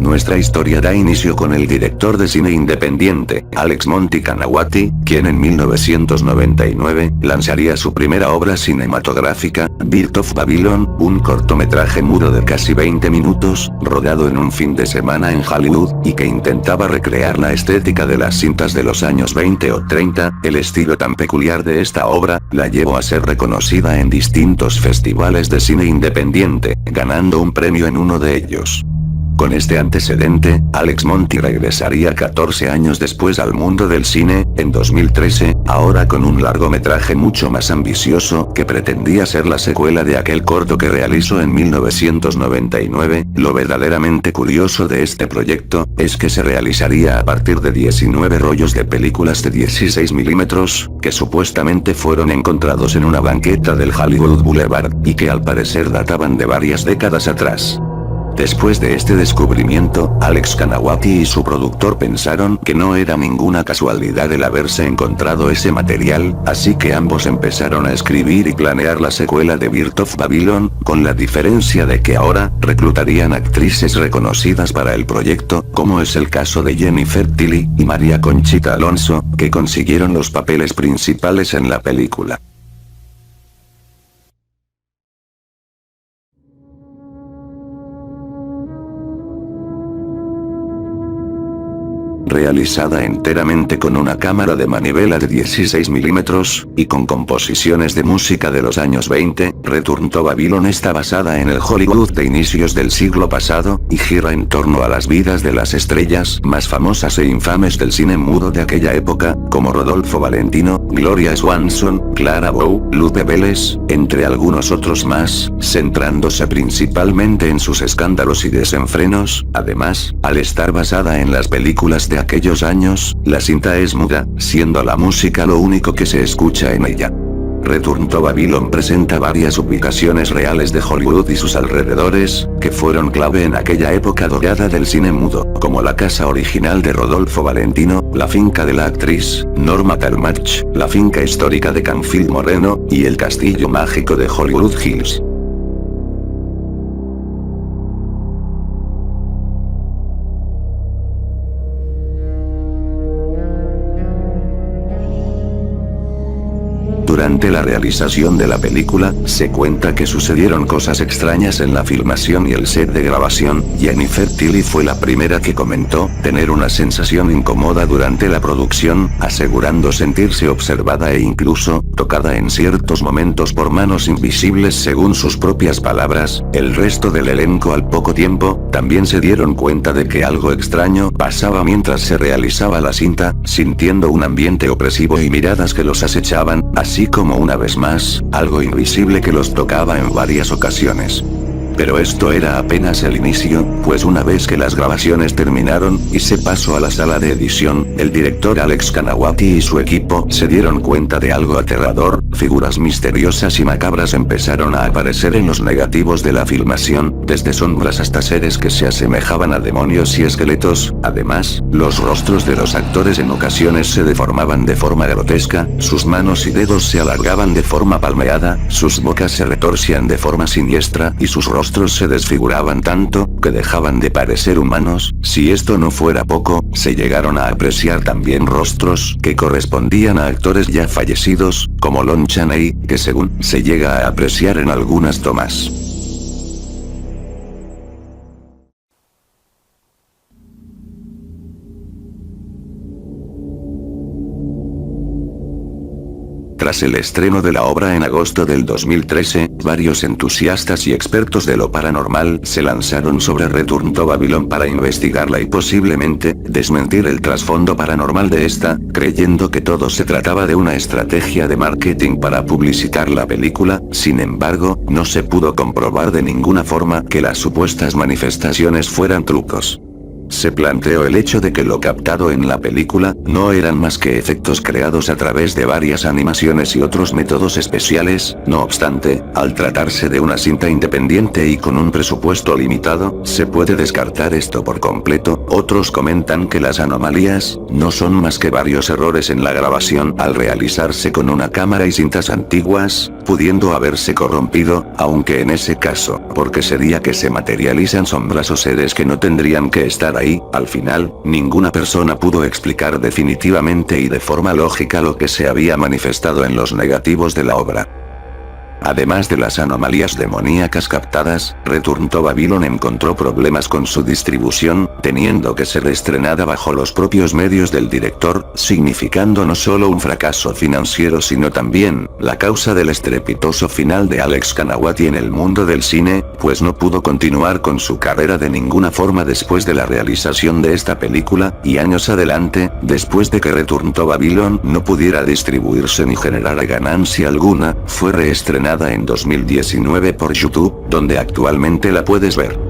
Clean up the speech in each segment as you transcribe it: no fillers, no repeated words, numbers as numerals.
Nuestra historia da inicio con el director de cine independiente, Alex Monty Kanawati, quien en 1999, lanzaría su primera obra cinematográfica, Birth of Babylon, un cortometraje mudo de casi 20 minutos, rodado en un fin de semana en Hollywood, y que intentaba recrear la estética de las cintas de los años 20 o 30, el estilo tan peculiar de esta obra, la llevó a ser reconocida en distintos festivales de cine independiente, ganando un premio en uno de ellos. Con este antecedente, Alex Monty regresaría 14 años después al mundo del cine, en 2013, ahora con un largometraje mucho más ambicioso, que pretendía ser la secuela de aquel corto que realizó en 1999, lo verdaderamente curioso de este proyecto, es que se realizaría a partir de 19 rollos de películas de 16 milímetros, que supuestamente fueron encontrados en una banqueta del Hollywood Boulevard, y que al parecer databan de varias décadas atrás. Después de este descubrimiento, Alex Kanawati y su productor pensaron que no era ninguna casualidad el haberse encontrado ese material, así que ambos empezaron a escribir y planear la secuela de Birth of Babylon, con la diferencia de que ahora, reclutarían actrices reconocidas para el proyecto, como es el caso de Jennifer Tilly y María Conchita Alonso, que consiguieron los papeles principales en la película. Realizada enteramente con una cámara de manivela de 16 milímetros, y con composiciones de música de los años 20, Return to Babylon está basada en el Hollywood de inicios del siglo pasado, y gira en torno a las vidas de las estrellas más famosas e infames del cine mudo de aquella época, como Rodolfo Valentino, Gloria Swanson, Clara Bow, Lupe Vélez, entre algunos otros más, centrándose principalmente en sus escándalos y desenfrenos. Además, al estar basada en las películas de aquellos años, la cinta es muda, siendo la música lo único que se escucha en ella. Return to Babylon presenta varias ubicaciones reales de Hollywood y sus alrededores, que fueron clave en aquella época dorada del cine mudo, como la casa original de Rodolfo Valentino, la finca de la actriz, Norma Talmadge, la finca histórica de Canfield Moreno, y el castillo mágico de Hollywood Hills. Durante la realización de la película, se cuenta que sucedieron cosas extrañas en la filmación y el set de grabación. Jennifer Tilly fue la primera que comentó tener una sensación incómoda durante la producción, asegurando sentirse observada e incluso tocada en ciertos momentos por manos invisibles según sus propias palabras. El resto del elenco al poco tiempo, también se dieron cuenta de que algo extraño pasaba mientras se realizaba la cinta, sintiendo un ambiente opresivo y miradas que los acechaban, así como una vez más, algo invisible que los tocaba en varias ocasiones. Pero esto era apenas el inicio, pues una vez que las grabaciones terminaron, y se pasó a la sala de edición, el director Alex Kanawati y su equipo se dieron cuenta de algo aterrador. Figuras misteriosas y macabras empezaron a aparecer en los negativos de la filmación, desde sombras hasta seres que se asemejaban a demonios y esqueletos. Además, los rostros de los actores en ocasiones se deformaban de forma grotesca, sus manos y dedos se alargaban de forma palmeada, sus bocas se retorcían de forma siniestra y sus rostros se desfiguraban tanto, que dejaban de parecer humanos. Si esto no fuera poco, se llegaron a apreciar también rostros que correspondían a actores ya fallecidos, como Lon Chaney, que según se llega a apreciar en algunas tomas. Tras el estreno de la obra en agosto del 2013, varios entusiastas y expertos de lo paranormal se lanzaron sobre Return to Babylon para investigarla y posiblemente desmentir el trasfondo paranormal de esta, creyendo que todo se trataba de una estrategia de marketing para publicitar la película. Sin embargo, no se pudo comprobar de ninguna forma que las supuestas manifestaciones fueran trucos. se planteó el hecho de que lo captado en la película, no eran más que efectos creados a través de varias animaciones y otros métodos especiales. No obstante, al tratarse de una cinta independiente y con un presupuesto limitado, se puede descartar esto por completo. Otros comentan que las anomalías, no son más que varios errores en la grabación al realizarse con una cámara y cintas antiguas, pudiendo haberse corrompido, aunque en ese caso, porque sería que se materializan sombras o seres que no tendrían que estar ahí. Al final, ninguna persona pudo explicar definitivamente y de forma lógica lo que se había manifestado en los negativos de la obra. Además de las anomalías demoníacas captadas, Return to Babylon encontró problemas con su distribución, teniendo que ser estrenada bajo los propios medios del director, significando no solo un fracaso financiero sino también, la causa del estrepitoso final de Alex Kanawati en el mundo del cine, pues no pudo continuar con su carrera de ninguna forma después de la realización de esta película, y años adelante, después de que Return to Babylon no pudiera distribuirse ni generara ganancia alguna, fue reestrenada en 2019 por YouTube, donde actualmente la puedes ver.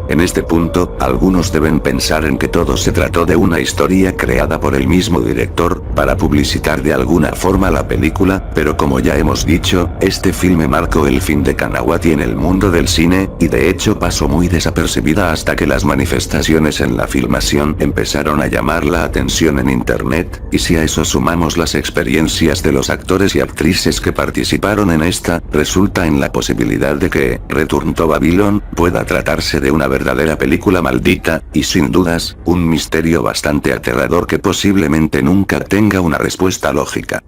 En este punto, algunos deben pensar en que todo se trató de una historia creada por el mismo director, para publicitar de alguna forma la película, pero como ya hemos dicho, este filme marcó el fin de Kanawati en el mundo del cine, y de hecho pasó muy desapercibida hasta que las manifestaciones en la filmación empezaron a llamar la atención en internet, y si a eso sumamos las experiencias de los actores y actrices que participaron en esta, resulta en la posibilidad de que, Return to Babylon, pueda tratarse de una verdadera película maldita, y sin dudas, un misterio bastante aterrador que posiblemente nunca tenga una respuesta lógica.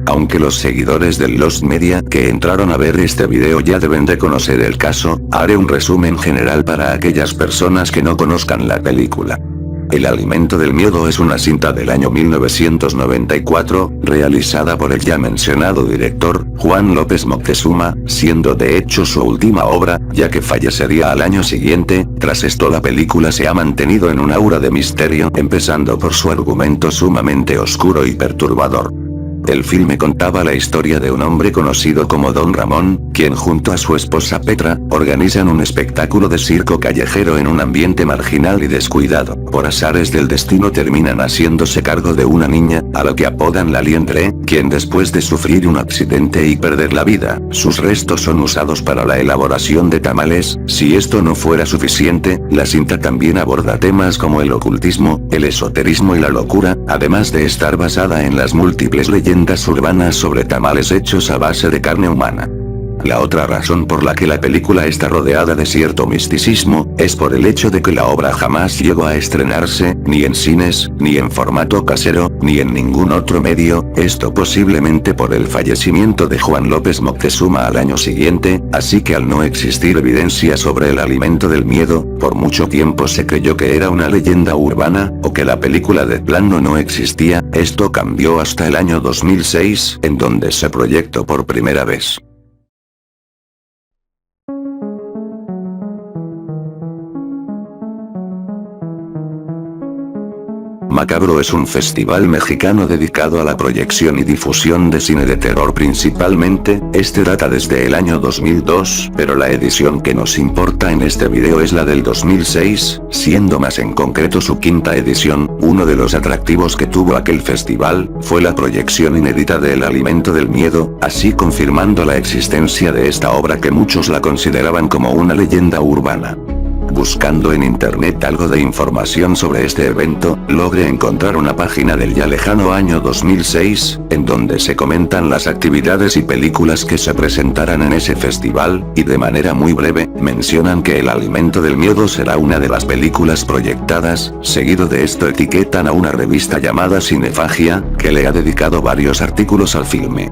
Aunque los seguidores del Lost Media que entraron a ver este video ya deben de conocer el caso, haré un resumen general para aquellas personas que no conozcan la película. El alimento del miedo es una cinta del año 1994, realizada por el ya mencionado director, Juan López Moctezuma, siendo de hecho su última obra, ya que fallecería al año siguiente. Tras esto la película se ha mantenido en un aura de misterio, empezando por su argumento sumamente oscuro y perturbador. El filme contaba la historia de un hombre conocido como Don Ramón, quien junto a su esposa Petra, organizan un espectáculo de circo callejero en un ambiente marginal y descuidado. Por azares del destino terminan haciéndose cargo de una niña, a la que apodan la Liendre, quien después de sufrir un accidente y perder la vida, sus restos son usados para la elaboración de tamales. Si esto no fuera suficiente, la cinta también aborda temas como el ocultismo, el esoterismo y la locura, además de estar basada en las múltiples leyendas urbanas sobre tamales hechos a base de carne humana. La otra razón por la que la película está rodeada de cierto misticismo, es por el hecho de que la obra jamás llegó a estrenarse, ni en cines, ni en formato casero, ni en ningún otro medio, esto posiblemente por el fallecimiento de Juan López Moctezuma al año siguiente, así que al no existir evidencia sobre el alimento del miedo, por mucho tiempo se creyó que era una leyenda urbana, o que la película de plano no existía. Esto cambió hasta el año 2006, en donde se proyectó por primera vez. Macabro es un festival mexicano dedicado a la proyección y difusión de cine de terror principalmente. Este data desde el año 2002, pero la edición que nos importa en este video es la del 2006, siendo más en concreto su quinta edición. Uno de los atractivos que tuvo aquel festival, fue la proyección inédita de El alimento del miedo, así confirmando la existencia de esta obra que muchos la consideraban como una leyenda urbana. Buscando en internet algo de información sobre este evento, logré encontrar una página del ya lejano año 2006, en donde se comentan las actividades y películas que se presentarán en ese festival, y de manera muy breve, mencionan que El alimento del miedo será una de las películas proyectadas. Seguido de esto etiquetan a una revista llamada Cinefagia, que le ha dedicado varios artículos al filme.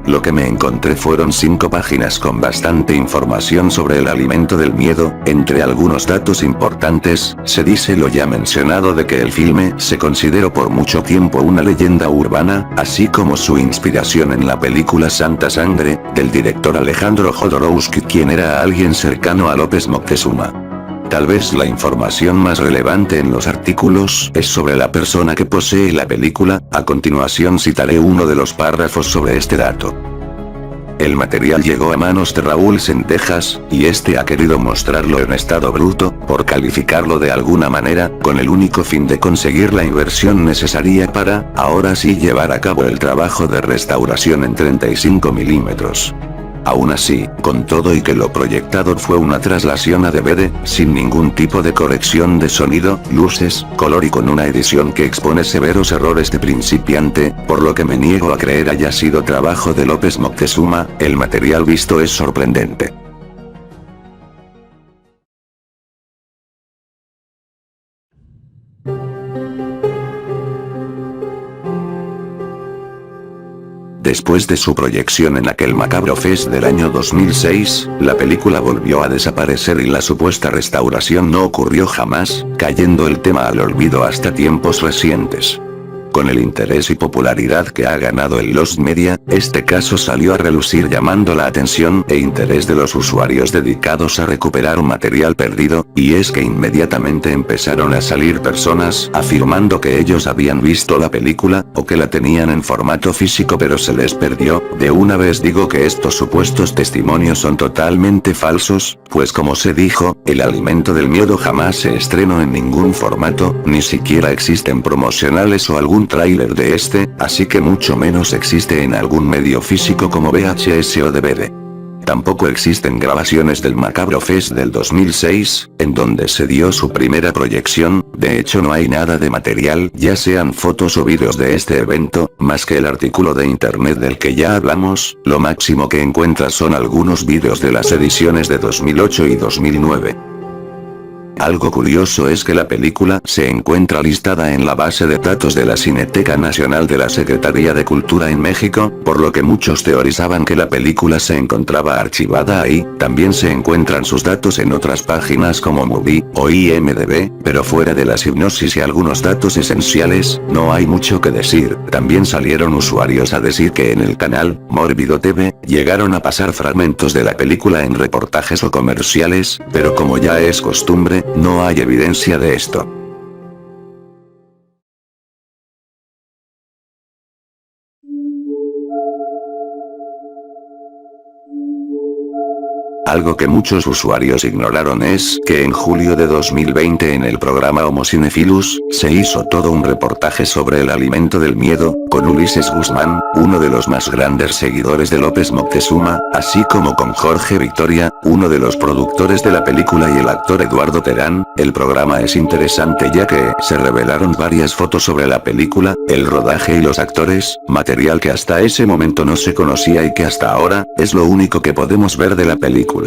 Lo que me encontré fueron 5 páginas con bastante información sobre El alimento del miedo. Entre algunos datos importantes, se dice lo ya mencionado de que el filme se consideró por mucho tiempo una leyenda urbana, así como su inspiración en la película Santa Sangre, del director Alejandro Jodorowsky, quien era alguien cercano a López Moctezuma. Tal vez la información más relevante en los artículos es sobre la persona que posee la película. A continuación citaré uno de los párrafos sobre este dato. El material llegó a manos de Raúl Sendejas, y este ha querido mostrarlo en estado bruto, por calificarlo de alguna manera, con el único fin de conseguir la inversión necesaria para, ahora sí, llevar a cabo el trabajo de restauración en 35 milímetros. Aún así, con todo y que lo proyectado fue una traslación a DVD, sin ningún tipo de corrección de sonido, luces, color y con una edición que expone severos errores de principiante, por lo que me niego a creer haya sido trabajo de López Moctezuma, el material visto es sorprendente. Después de su proyección en aquel macabro fest del año 2006, la película volvió a desaparecer y la supuesta restauración no ocurrió jamás, cayendo el tema al olvido hasta tiempos recientes. Con el interés y popularidad que ha ganado el Lost Media, este caso salió a relucir llamando la atención e interés de los usuarios dedicados a recuperar un material perdido, y es que inmediatamente empezaron a salir personas afirmando que ellos habían visto la película, o que la tenían en formato físico pero se les perdió. De una vez digo que estos supuestos testimonios son totalmente falsos, pues como se dijo, El Alimento del Miedo jamás se estrenó en ningún formato, ni siquiera existen promocionales o algún tráiler de este, así que mucho menos existe en algún medio físico como VHS o DVD. Tampoco existen grabaciones del Macabro Fest del 2006, en donde se dio su primera proyección. De hecho no hay nada de material, ya sean fotos o vídeos de este evento, más que el artículo de internet del que ya hablamos. Lo máximo que encuentras son algunos vídeos de las ediciones de 2008 y 2009. Algo curioso es que la película se encuentra listada en la base de datos de la Cineteca Nacional de la Secretaría de Cultura en México, por lo que muchos teorizaban que la película se encontraba archivada ahí. También se encuentran sus datos en otras páginas como Movie o IMDb, pero fuera de las hipnosis y algunos datos esenciales, no hay mucho que decir. También salieron usuarios a decir que en el canal Mórbido TV llegaron a pasar fragmentos de la película en reportajes o comerciales, pero como ya es costumbre, no hay evidencia de esto. Algo que muchos usuarios ignoraron es que en julio de 2020 en el programa Homo Cinephilus, se hizo todo un reportaje sobre El Alimento del Miedo, con Ulises Guzmán, uno de los más grandes seguidores de López Moctezuma, así como con Jorge Victoria, uno de los productores de la película y el actor Eduardo Terán. El programa es interesante ya que se revelaron varias fotos sobre la película, el rodaje y los actores, material que hasta ese momento no se conocía y que hasta ahora, es lo único que podemos ver de la película.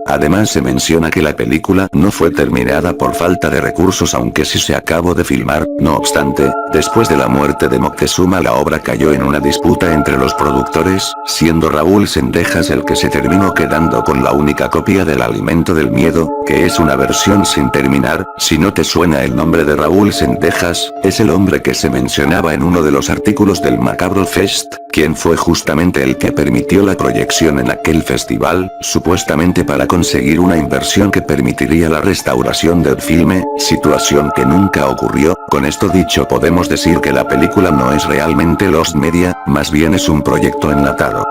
Además se menciona que la película no fue terminada por falta de recursos aunque sí se acabó de filmar. No obstante, después de la muerte de Moctezuma la obra cayó en una disputa entre los productores, siendo Raúl Sendejas el que se terminó quedando con la única copia del Alimento del Miedo, que es una versión sin terminar. Si no te suena el nombre de Raúl Sendejas, es el hombre que se mencionaba en uno de los artículos del Macabro Fest, quien fue justamente el que permitió la proyección en aquel festival, supuestamente para conseguir una inversión que permitiría la restauración del filme, situación que nunca ocurrió. Con esto dicho podemos decir que la película no es realmente Lost Media, más bien es un proyecto enlatado.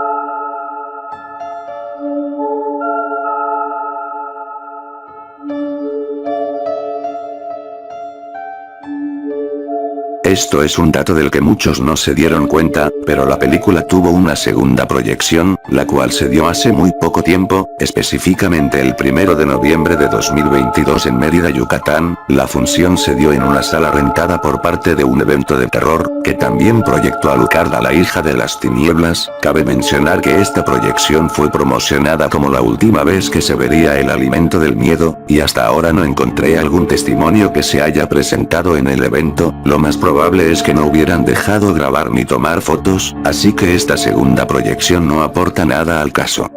Esto es un dato del que muchos no se dieron cuenta, pero la película tuvo una segunda proyección, la cual se dio hace muy poco tiempo, específicamente el 1 de noviembre de 2022 en Mérida, Yucatán. La función se dio en una sala rentada por parte de un evento de terror, que también proyectó a Alucarda, la hija de las tinieblas. Cabe mencionar que esta proyección fue promocionada como la última vez que se vería El Alimento del Miedo, y hasta ahora no encontré algún testimonio que se haya presentado en el evento. Lo más probable es que no hubieran dejado grabar ni tomar fotos, así que esta segunda proyección no aporta nada al caso.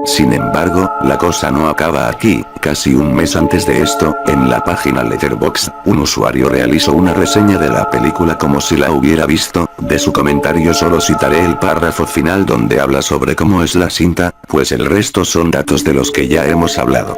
Sin embargo, la cosa no acaba aquí. Casi un mes antes de esto, en la página Letterboxd, un usuario realizó una reseña de la película como si la hubiera visto. De su comentario solo citaré el párrafo final donde habla sobre cómo es la cinta, pues el resto son datos de los que ya hemos hablado.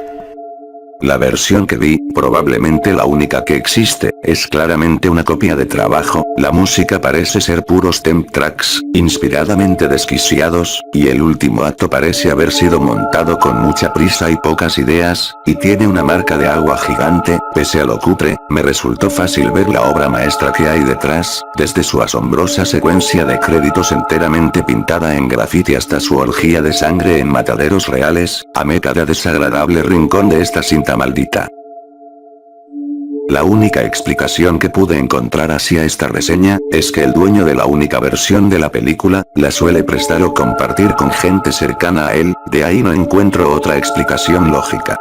La versión que vi, probablemente la única que existe, es claramente una copia de trabajo, la música parece ser puros temp tracks, inspiradamente desquiciados, y el último acto parece haber sido montado con mucha prisa y pocas ideas, y tiene una marca de agua gigante, pese a lo cutre, me resultó fácil ver la obra maestra que hay detrás, desde su asombrosa secuencia de créditos enteramente pintada en grafiti hasta su orgía de sangre en mataderos reales, amé cada desagradable rincón de esta cinta maldita. La única explicación que pude encontrar hacia esta reseña, es que el dueño de la única versión de la película, la suele prestar o compartir con gente cercana a él, de ahí no encuentro otra explicación lógica.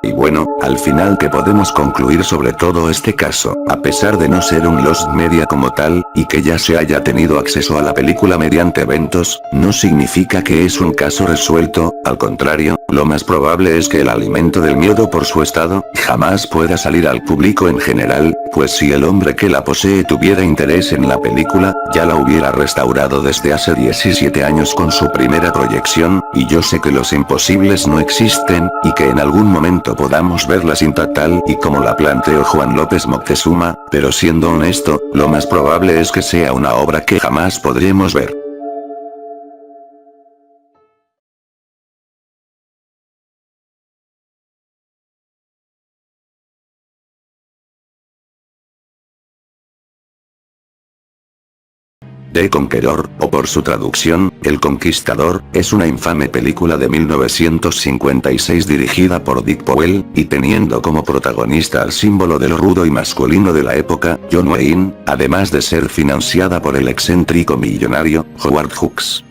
Y bueno, al final que podemos concluir sobre todo este caso, a pesar de no ser un Lost Media como tal, y que ya se haya tenido acceso a la película mediante eventos, no significa que es un caso resuelto, al contrario, lo más probable es que el alimento del miedo por su estado, jamás pueda salir al público en general, pues si el hombre que la posee tuviera interés en la película, ya la hubiera restaurado desde hace 17 años con su primera proyección, y yo sé que los imposibles no existen, y que en algún momento podamos ver la cinta tal y como la planteó Juan López Moctezuma, pero siendo honesto, lo más probable es que sea una obra que jamás podremos ver. The Conqueror, o por su traducción, El Conquistador, es una infame película de 1956 dirigida por Dick Powell, y teniendo como protagonista al símbolo del rudo y masculino de la época, John Wayne, además de ser financiada por el excéntrico millonario, Howard Hughes.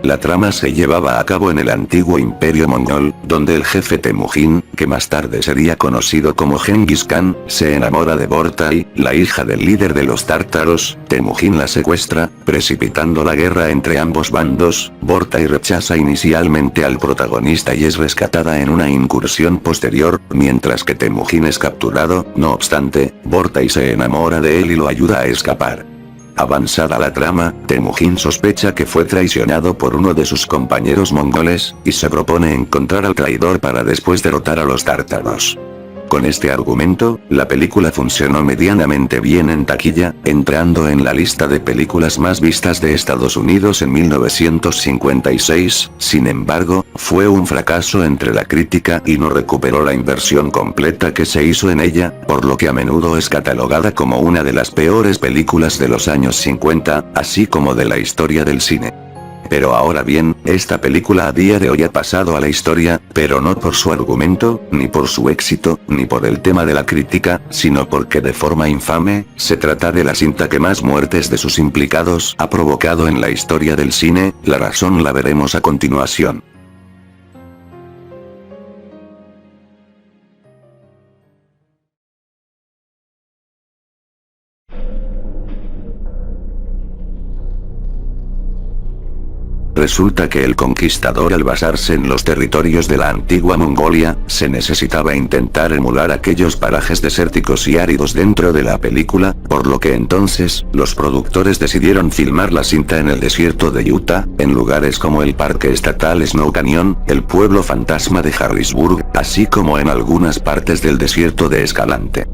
La trama se llevaba a cabo en el antiguo imperio mongol, donde el jefe Temujin, que más tarde sería conocido como Genghis Khan, se enamora de Bortai, la hija del líder de los tártaros. Temujin la secuestra, precipitando la guerra entre ambos bandos. Bortai rechaza inicialmente al protagonista y es rescatada en una incursión posterior, mientras que Temujin es capturado. No obstante, Bortai se enamora de él y lo ayuda a escapar. Avanzada la trama, Temujin sospecha que fue traicionado por uno de sus compañeros mongoles, y se propone encontrar al traidor para después derrotar a los tártaros. Con este argumento, la película funcionó medianamente bien en taquilla, entrando en la lista de películas más vistas de Estados Unidos en 1956, sin embargo, fue un fracaso entre la crítica y no recuperó la inversión completa que se hizo en ella, por lo que a menudo es catalogada como una de las peores películas de los años 50, así como de la historia del cine. Pero ahora bien, esta película a día de hoy ha pasado a la historia, pero no por su argumento, ni por su éxito, ni por el tema de la crítica, sino porque de forma infame, se trata de la cinta que más muertes de sus implicados ha provocado en la historia del cine. La razón la veremos a continuación. Resulta que el Conquistador, al basarse en los territorios de la antigua Mongolia, se necesitaba intentar emular aquellos parajes desérticos y áridos dentro de la película, por lo que entonces, los productores decidieron filmar la cinta en el desierto de Utah, en lugares como el Parque Estatal Snow Canyon, el pueblo fantasma de Harrisburg, así como en algunas partes del desierto de Escalante.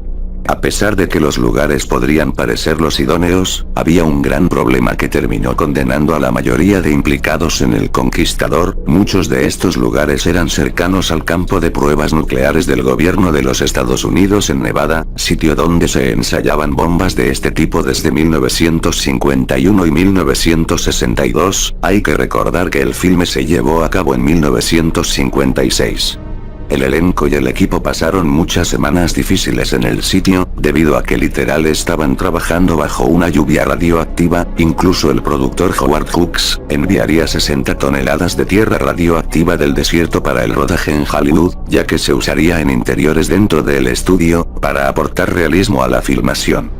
A pesar de que los lugares podrían parecer los idóneos, había un gran problema que terminó condenando a la mayoría de implicados en el Conquistador. Muchos de estos lugares eran cercanos al campo de pruebas nucleares del gobierno de los Estados Unidos en Nevada, sitio donde se ensayaban bombas de este tipo desde 1951 y 1962, hay que recordar que el filme se llevó a cabo en 1956. El elenco y el equipo pasaron muchas semanas difíciles en el sitio, debido a que literal estaban trabajando bajo una lluvia radioactiva. Incluso el productor Howard Hughes enviaría 60 toneladas de tierra radioactiva del desierto para el rodaje en Hollywood, ya que se usaría en interiores dentro del estudio, para aportar realismo a la filmación.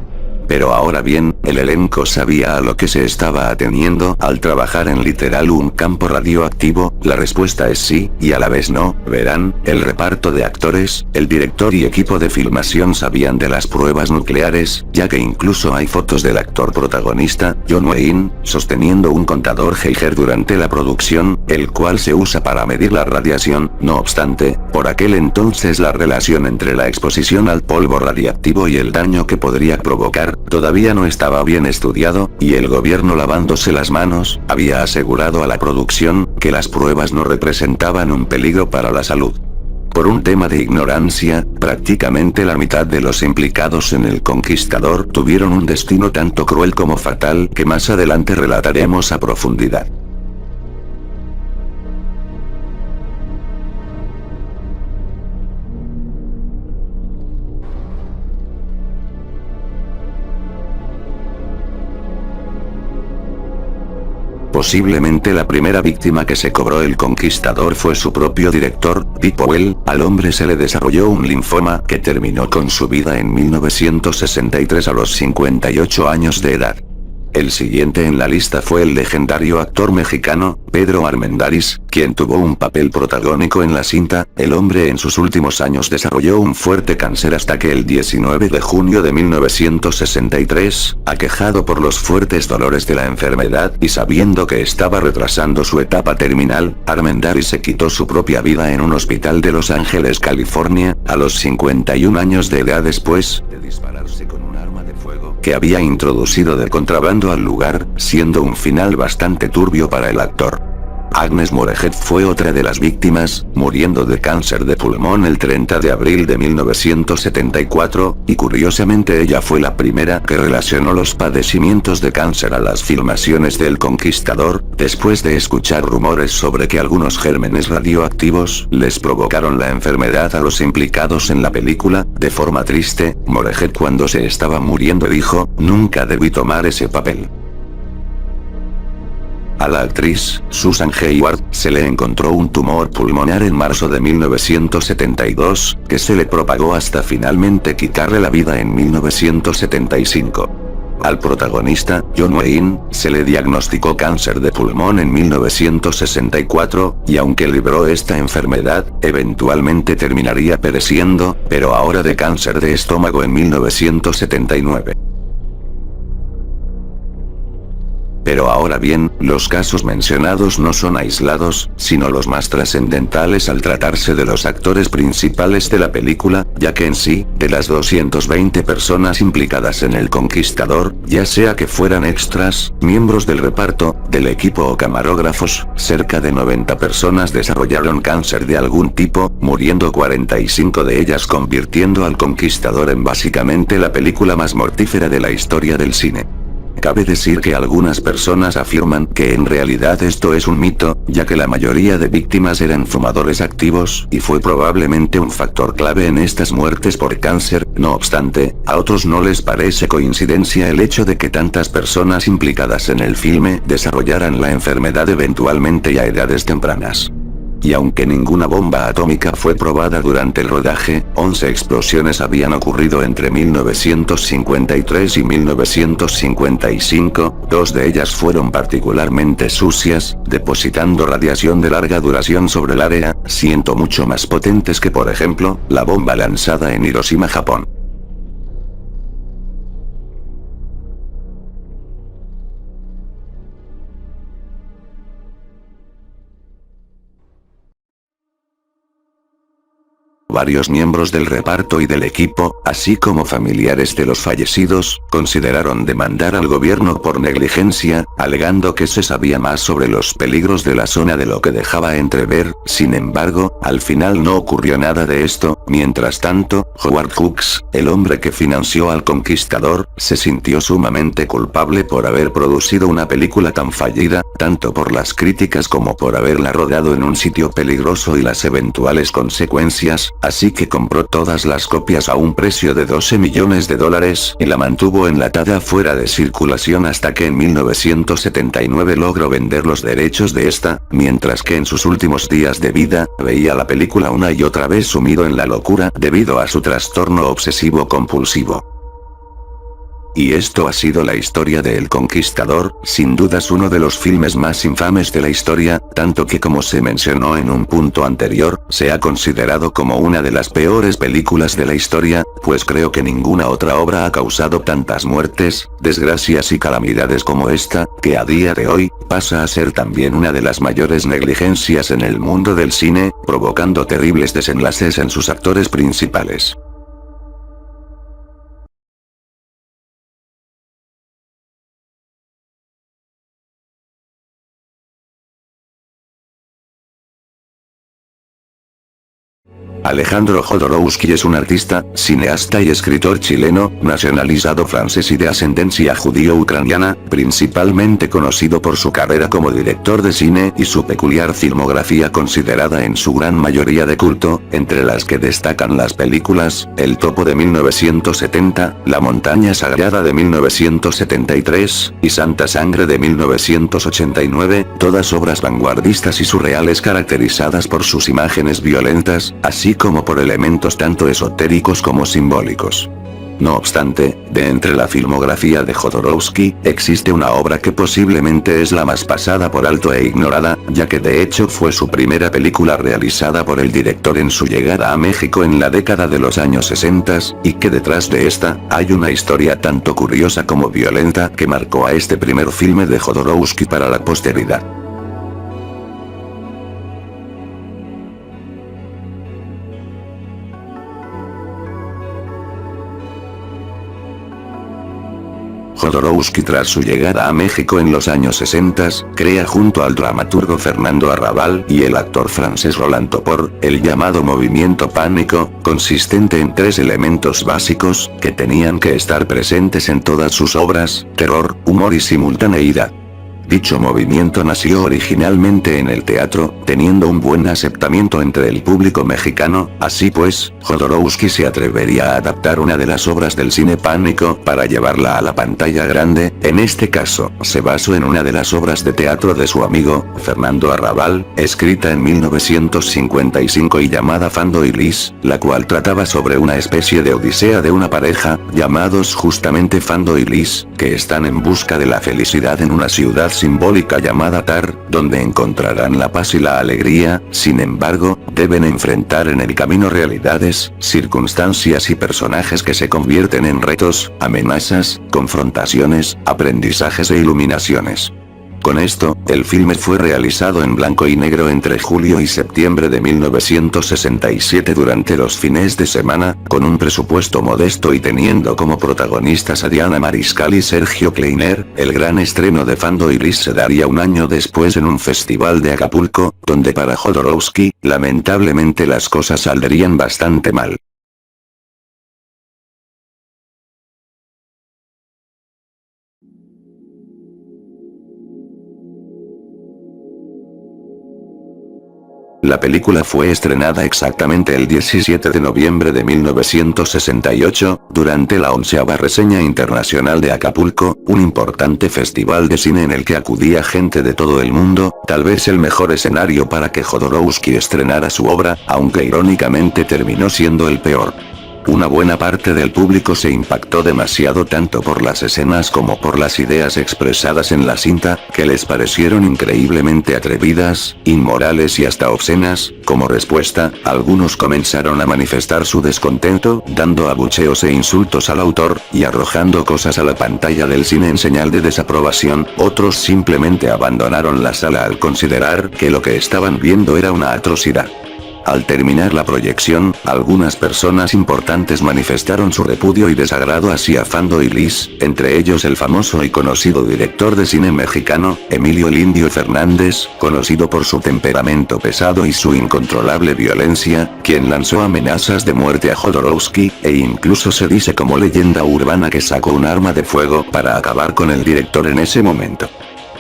Pero ahora bien, el elenco sabía a lo que se estaba ateniendo al trabajar en literal un campo radioactivo. La respuesta es sí, y a la vez no. Verán, el reparto de actores, el director y equipo de filmación sabían de las pruebas nucleares, ya que incluso hay fotos del actor protagonista, John Wayne, sosteniendo un contador Geiger durante la producción, el cual se usa para medir la radiación. No obstante, por aquel entonces la relación entre la exposición al polvo radiactivo y el daño que podría provocar, todavía no estaba bien estudiado, y el gobierno, lavándose las manos, había asegurado a la producción que las pruebas no representaban un peligro para la salud. Por un tema de ignorancia, prácticamente la mitad de los implicados en el Conquistador tuvieron un destino tanto cruel como fatal que más adelante relataremos a profundidad. Posiblemente la primera víctima que se cobró el Conquistador fue su propio director, Dick Powell. Al hombre se le desarrolló un linfoma que terminó con su vida en 1963 a los 58 años de edad. El siguiente en la lista fue el legendario actor mexicano, Pedro Armendáriz, quien tuvo un papel protagónico en la cinta. El hombre en sus últimos años desarrolló un fuerte cáncer hasta que el 19 de junio de 1963, aquejado por los fuertes dolores de la enfermedad y sabiendo que estaba retrasando su etapa terminal, Armendáriz se quitó su propia vida en un hospital de Los Ángeles, California, a los 51 años de edad después de dispararse con un arma de fuego que había introducido de contrabando al lugar, siendo un final bastante turbio para el actor. Agnes Moorehead fue otra de las víctimas, muriendo de cáncer de pulmón el 30 de abril de 1974, y curiosamente ella fue la primera que relacionó los padecimientos de cáncer a las filmaciones del Conquistador, después de escuchar rumores sobre que algunos gérmenes radioactivos les provocaron la enfermedad a los implicados en la película. De forma triste, Moorehead, cuando se estaba muriendo, dijo: "Nunca debí tomar ese papel". A la actriz, Susan Hayward, se le encontró un tumor pulmonar en marzo de 1972, que se le propagó hasta finalmente quitarle la vida en 1975. Al protagonista, John Wayne, se le diagnosticó cáncer de pulmón en 1964, y aunque libró esta enfermedad, eventualmente terminaría pereciendo, pero ahora de cáncer de estómago en 1979. Pero ahora bien, los casos mencionados no son aislados, sino los más trascendentales al tratarse de los actores principales de la película, ya que en sí, de las 220 personas implicadas en el Conquistador, ya sea que fueran extras, miembros del reparto, del equipo o camarógrafos, cerca de 90 personas desarrollaron cáncer de algún tipo, muriendo 45 de ellas, convirtiendo al Conquistador en básicamente la película más mortífera de la historia del cine. Cabe decir que algunas personas afirman que en realidad esto es un mito, ya que la mayoría de víctimas eran fumadores activos y fue probablemente un factor clave en estas muertes por cáncer. No obstante, a otros no les parece coincidencia el hecho de que tantas personas implicadas en el filme desarrollaran la enfermedad eventualmente y a edades tempranas. Y aunque ninguna bomba atómica fue probada durante el rodaje, 11 explosiones habían ocurrido entre 1953 y 1955, 2 de ellas fueron particularmente sucias, depositando radiación de larga duración sobre el área, siendo mucho más potentes que, por ejemplo, la bomba lanzada en Hiroshima, Japón. Varios miembros del reparto y del equipo, así como familiares de los fallecidos, consideraron demandar al gobierno por negligencia, alegando que se sabía más sobre los peligros de la zona de lo que dejaba entrever. Sin embargo, al final no ocurrió nada de esto. Mientras tanto, Howard Hawks, el hombre que financió al Conquistador, se sintió sumamente culpable por haber producido una película tan fallida, tanto por las críticas como por haberla rodado en un sitio peligroso y las eventuales consecuencias. Así que compró todas las copias a un precio de $12 millones y la mantuvo enlatada fuera de circulación hasta que en 1979 logró vender los derechos de esta, mientras que en sus últimos días de vida, veía la película una y otra vez sumido en la locura debido a su trastorno obsesivo compulsivo. Y esto ha sido la historia de El Conquistador, sin dudas uno de los filmes más infames de la historia, tanto que como se mencionó en un punto anterior, se ha considerado como una de las peores películas de la historia, pues creo que ninguna otra obra ha causado tantas muertes, desgracias y calamidades como esta, que a día de hoy, pasa a ser también una de las mayores negligencias en el mundo del cine, provocando terribles desenlaces en sus actores principales. Alejandro Jodorowsky es un artista, cineasta y escritor chileno, nacionalizado francés y de ascendencia judío-ucraniana, principalmente conocido por su carrera como director de cine y su peculiar filmografía considerada en su gran mayoría de culto, entre las que destacan las películas, El Topo de 1970, La Montaña Sagrada de 1973, y Santa Sangre de 1989, todas obras vanguardistas y surreales caracterizadas por sus imágenes violentas, así como por elementos tanto esotéricos como simbólicos. No obstante, de entre la filmografía de Jodorowsky, existe una obra que posiblemente es la más pasada por alto e ignorada, ya que de hecho fue su primera película realizada por el director en su llegada a México en la década de los años 60, y que detrás de esta, hay una historia tanto curiosa como violenta que marcó a este primer filme de Jodorowsky para la posteridad. Jodorowsky, tras su llegada a México en los años 60, crea junto al dramaturgo Fernando Arrabal y el actor francés Roland Topor, el llamado movimiento pánico, consistente en tres elementos básicos, que tenían que estar presentes en todas sus obras: terror, humor y simultaneidad. Dicho movimiento nació originalmente en el teatro, teniendo un buen aceptamiento entre el público mexicano. Así pues, Jodorowsky se atrevería a adaptar una de las obras del cine pánico para llevarla a la pantalla grande. En este caso, se basó en una de las obras de teatro de su amigo, Fernando Arrabal, escrita en 1955 y llamada Fando y Lis, la cual trataba sobre una especie de odisea de una pareja, llamados justamente Fando y Lis, que están en busca de la felicidad en una ciudad simbólica llamada Tar, donde encontrarán la paz y la alegría. Sin embargo, deben enfrentar en el camino realidades, circunstancias y personajes que se convierten en retos, amenazas, confrontaciones, aprendizajes e iluminaciones. Con esto, el filme fue realizado en blanco y negro entre julio y septiembre de 1967 durante los fines de semana, con un presupuesto modesto y teniendo como protagonistas a Diana Mariscal y Sergio Kleiner. El gran estreno de Fando y Lis se daría un año después en un festival de Acapulco, donde para Jodorowsky, lamentablemente las cosas saldrían bastante mal. La película fue estrenada exactamente el 17 de noviembre de 1968, durante la 11ª Reseña Internacional de Acapulco, un importante festival de cine en el que acudía gente de todo el mundo, tal vez el mejor escenario para que Jodorowsky estrenara su obra, aunque irónicamente terminó siendo el peor. Una buena parte del público se impactó demasiado tanto por las escenas como por las ideas expresadas en la cinta, que les parecieron increíblemente atrevidas, inmorales y hasta obscenas. Como respuesta, algunos comenzaron a manifestar su descontento, dando abucheos e insultos al autor, y arrojando cosas a la pantalla del cine en señal de desaprobación. Otros simplemente abandonaron la sala al considerar que lo que estaban viendo era una atrocidad. Al terminar la proyección, algunas personas importantes manifestaron su repudio y desagrado hacia Fando y Lis, entre ellos el famoso y conocido director de cine mexicano, Emilio "El Indio" Fernández, conocido por su temperamento pesado y su incontrolable violencia, quien lanzó amenazas de muerte a Jodorowsky, e incluso se dice como leyenda urbana que sacó un arma de fuego para acabar con el director en ese momento.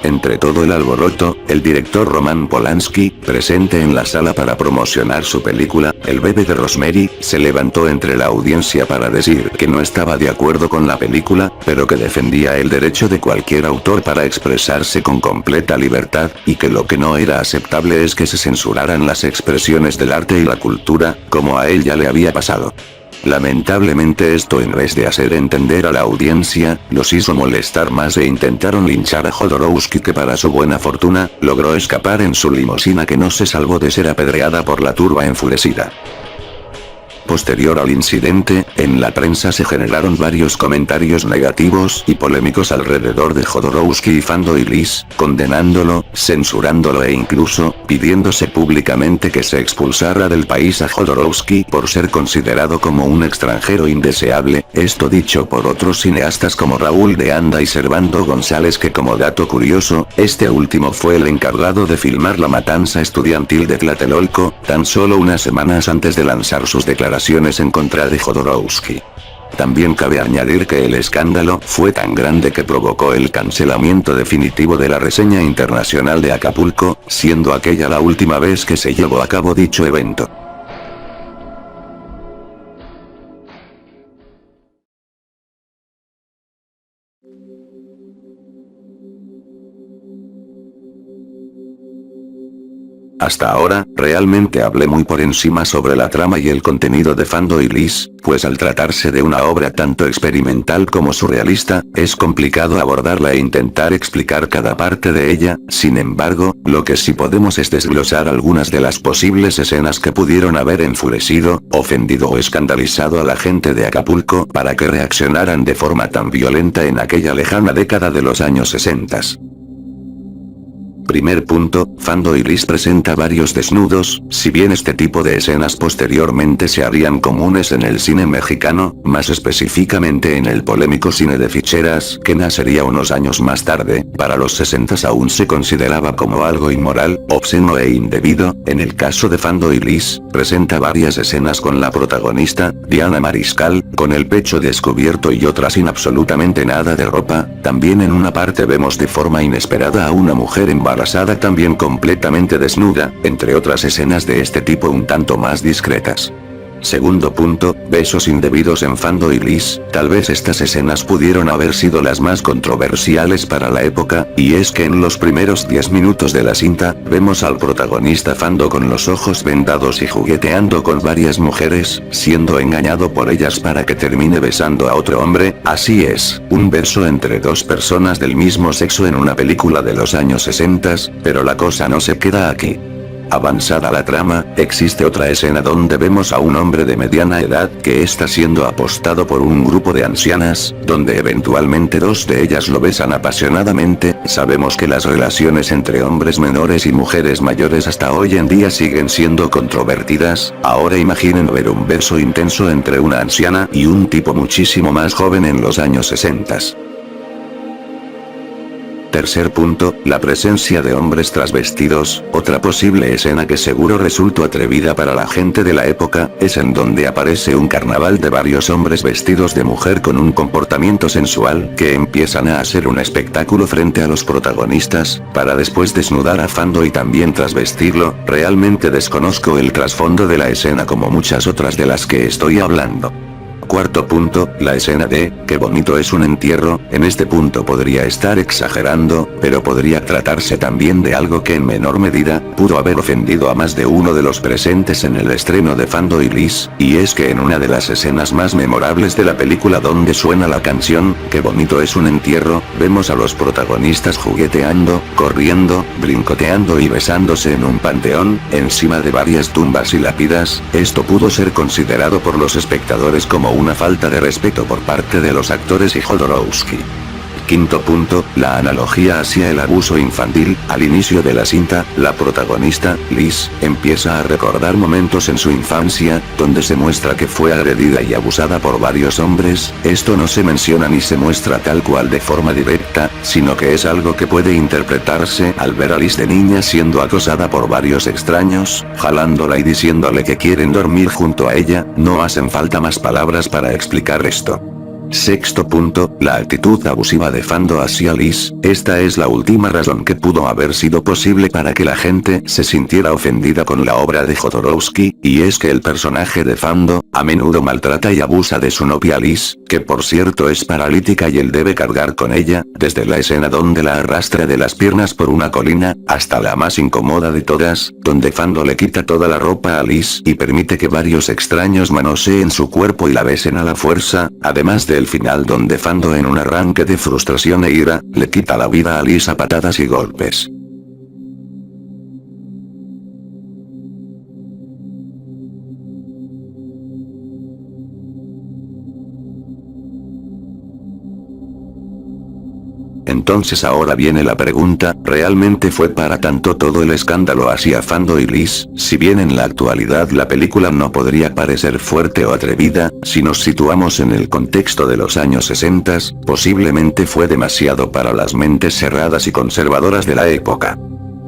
Entre todo el alboroto, el director Roman Polanski, presente en la sala para promocionar su película, El bebé de Rosemary, se levantó entre la audiencia para decir que no estaba de acuerdo con la película, pero que defendía el derecho de cualquier autor para expresarse con completa libertad, y que lo que no era aceptable es que se censuraran las expresiones del arte y la cultura, como a él ya le había pasado. Lamentablemente esto, en vez de hacer entender a la audiencia, los hizo molestar más e intentaron linchar a Jodorowsky, que para su buena fortuna, logró escapar en su limusina, que no se salvó de ser apedreada por la turba enfurecida. Posterior al incidente, en la prensa se generaron varios comentarios negativos y polémicos alrededor de Jodorowsky y Fandoy Lis, condenándolo, censurándolo e incluso, pidiéndose públicamente que se expulsara del país a Jodorowsky por ser considerado como un extranjero indeseable, esto dicho por otros cineastas como Raúl de Anda y Servando González, que como dato curioso, este último fue el encargado de filmar la matanza estudiantil de Tlatelolco, tan solo unas semanas antes de lanzar sus declaraciones en contra de Jodorowsky. También cabe añadir que el escándalo fue tan grande que provocó el cancelamiento definitivo de la reseña internacional de Acapulco, siendo aquella la última vez que se llevó a cabo dicho evento. Hasta ahora, realmente hablé muy por encima sobre la trama y el contenido de Fandoy Lis, pues al tratarse de una obra tanto experimental como surrealista, es complicado abordarla e intentar explicar cada parte de ella. Sin embargo, lo que sí podemos es desglosar algunas de las posibles escenas que pudieron haber enfurecido, ofendido o escandalizado a la gente de Acapulco para que reaccionaran de forma tan violenta en aquella lejana década de los años 60. Primer punto, Fandoy Lis presenta varios desnudos. Si bien este tipo de escenas posteriormente se harían comunes en el cine mexicano, más específicamente en el polémico cine de ficheras, que nacería unos años más tarde, para los 60 aún se consideraba como algo inmoral, obsceno e indebido. En el caso de Fandoy Lis, presenta varias escenas con la protagonista, Diana Mariscal, con el pecho descubierto y otras sin absolutamente nada de ropa. También en una parte vemos de forma inesperada a una mujer embarazada también completamente desnuda, entre otras escenas de este tipo un tanto más discretas. Segundo punto, besos indebidos en Fandoy Lis. Tal vez estas escenas pudieron haber sido las más controversiales para la época, y es que en los primeros 10 minutos de la cinta, vemos al protagonista Fando con los ojos vendados y jugueteando con varias mujeres, siendo engañado por ellas para que termine besando a otro hombre. Así es, un beso entre dos personas del mismo sexo en una película de los años 60, pero la cosa no se queda aquí. Avanzada la trama, existe otra escena donde vemos a un hombre de mediana edad que está siendo apostado por un grupo de ancianas, donde eventualmente dos de ellas lo besan apasionadamente. Sabemos que las relaciones entre hombres menores y mujeres mayores hasta hoy en día siguen siendo controvertidas. Ahora imaginen ver un beso intenso entre una anciana y un tipo muchísimo más joven en los años 60. Tercer punto, la presencia de hombres trasvestidos. Otra posible escena que seguro resultó atrevida para la gente de la época, es en donde aparece un carnaval de varios hombres vestidos de mujer con un comportamiento sensual, que empiezan a hacer un espectáculo frente a los protagonistas, para después desnudar a Fando y también trasvestirlo. Realmente desconozco el trasfondo de la escena como muchas otras de las que estoy hablando. Cuarto punto, la escena de, qué bonito es un entierro. En este punto podría estar exagerando, pero podría tratarse también de algo que en menor medida, pudo haber ofendido a más de uno de los presentes en el estreno de Fandoy Lis, y es que en una de las escenas más memorables de la película donde suena la canción, qué bonito es un entierro, vemos a los protagonistas jugueteando, corriendo, brincoteando y besándose en un panteón, encima de varias tumbas y lápidas. Esto pudo ser considerado por los espectadores como una falta de respeto por parte de los actores y Jodorowsky. Quinto punto, la analogía hacia el abuso infantil. Al inicio de la cinta, la protagonista, Lis, empieza a recordar momentos en su infancia, donde se muestra que fue agredida y abusada por varios hombres. Esto no se menciona ni se muestra tal cual de forma directa, sino que es algo que puede interpretarse al ver a Lis de niña siendo acosada por varios extraños, jalándola y diciéndole que quieren dormir junto a ella. No hacen falta más palabras para explicar esto. Sexto punto, la actitud abusiva de Fando hacia Liz. Esta es la última razón que pudo haber sido posible para que la gente se sintiera ofendida con la obra de Jodorowsky, y es que el personaje de Fando, a menudo maltrata y abusa de su novia Liz, que por cierto es paralítica y él debe cargar con ella, desde la escena donde la arrastra de las piernas por una colina, hasta la más incómoda de todas, donde Fando le quita toda la ropa a Liz y permite que varios extraños manoseen su cuerpo y la besen a la fuerza, además del final donde Fando en un arranque de frustración e ira, le quita la vida a Liz a patadas y golpes. Entonces ahora viene la pregunta, ¿realmente fue para tanto todo el escándalo hacia Fando y Liz? Si bien en la actualidad la película no podría parecer fuerte o atrevida, si nos situamos en el contexto de los años 60, posiblemente fue demasiado para las mentes cerradas y conservadoras de la época.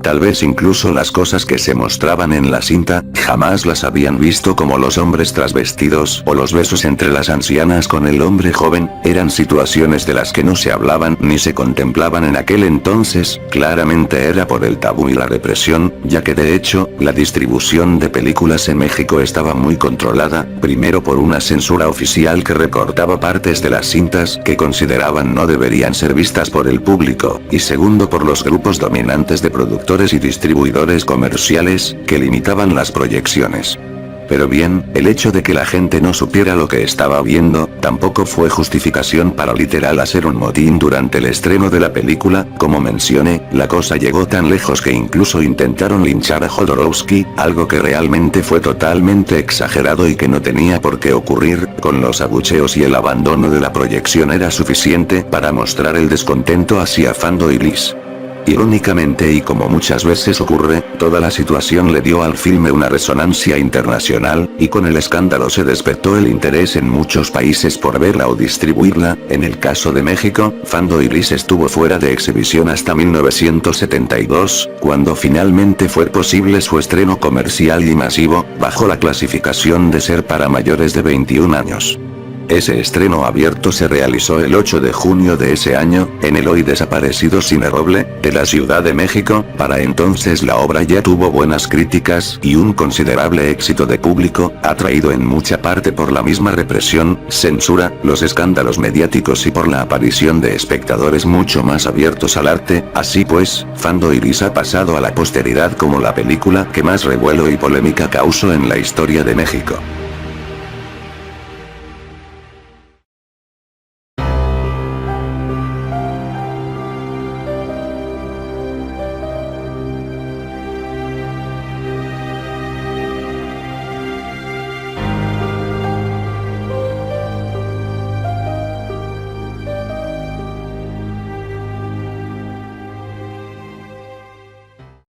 Tal vez incluso las cosas que se mostraban en la cinta, jamás las habían visto, como los hombres trasvestidos o los besos entre las ancianas con el hombre joven, eran situaciones de las que no se hablaban ni se contemplaban en aquel entonces. Claramente era por el tabú y la represión, ya que de hecho, la distribución de películas en México estaba muy controlada, primero por una censura oficial que recortaba partes de las cintas que consideraban no deberían ser vistas por el público, y segundo por los grupos dominantes de productores y distribuidores comerciales, que limitaban las proyecciones. Pero bien, el hecho de que la gente no supiera lo que estaba viendo, tampoco fue justificación para literal hacer un motín durante el estreno de la película. Como mencioné, la cosa llegó tan lejos que incluso intentaron linchar a Jodorowsky, algo que realmente fue totalmente exagerado y que no tenía por qué ocurrir. Con los abucheos y el abandono de la proyección era suficiente para mostrar el descontento hacia Fando y Liz. Irónicamente, y como muchas veces ocurre, toda la situación le dio al filme una resonancia internacional, y con el escándalo se despertó el interés en muchos países por verla o distribuirla. En el caso de México, Fando y Liz estuvo fuera de exhibición hasta 1972, cuando finalmente fue posible su estreno comercial y masivo, bajo la clasificación de ser para mayores de 21 años. Ese estreno abierto se realizó el 8 de junio de ese año, en el hoy desaparecido Cine Roble, de la Ciudad de México. Para entonces la obra ya tuvo buenas críticas y un considerable éxito de público, atraído en mucha parte por la misma represión, censura, los escándalos mediáticos y por la aparición de espectadores mucho más abiertos al arte. Así pues, Fando y Liz ha pasado a la posteridad como la película que más revuelo y polémica causó en la historia de México.